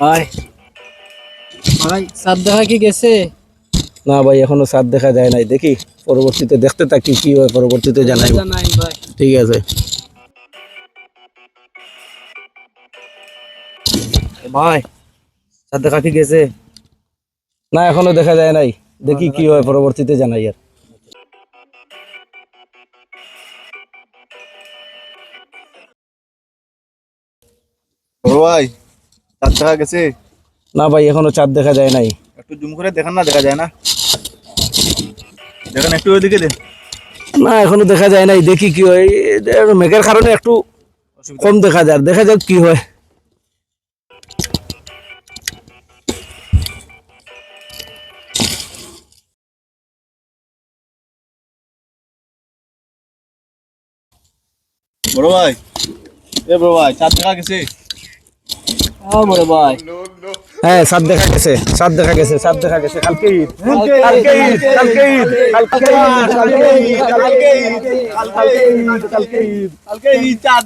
ভাই ভাই চাঁদ দেখা কি গেছে? না ভাই, এখনো চাঁদ দেখা যায় নাই, দেখি পরবর্তীতে দেখতে থাকি, কি হয় পরবর্তীতে জানাই। নাই ভাই। ঠিক আছে ভাই চাঁদ দেখা কি গেছে? না, এখনো দেখা যায় নাই, দেখি কি হয় পরবর্তীতে জানাই। আর বড় ভাই, চাঁদ দেখা গেছে? না ভাই, এখনো চাঁদ দেখা যায় নাই। একটু জুম করে দেখান না, দেখা যায় না। দেখেন একটু ওইদিকে দেন। না, এখনো দেখা যায় নাই, দেখি কি হয়। মেঘের কারণে একটু কম দেখা যায়, দেখা যাক কি হয়। বড় ভাই, বড় ভাই, চাঁদ দেখা গেছে? বড় ভাই হ্যাঁ, চাঁদ দেখা গেছে, চাঁদ দেখা গেছে, চাঁদ দেখা গেছে। কালকে ঈদ, কালকে ঈদ, কালকে ঈদ, কালকে ঈদ, কালকে ঈদ, কালকে ঈদ, কালকে ঈদ, কালকে ঈদ, কালকে ঈদ, কালকে এই চাঁদ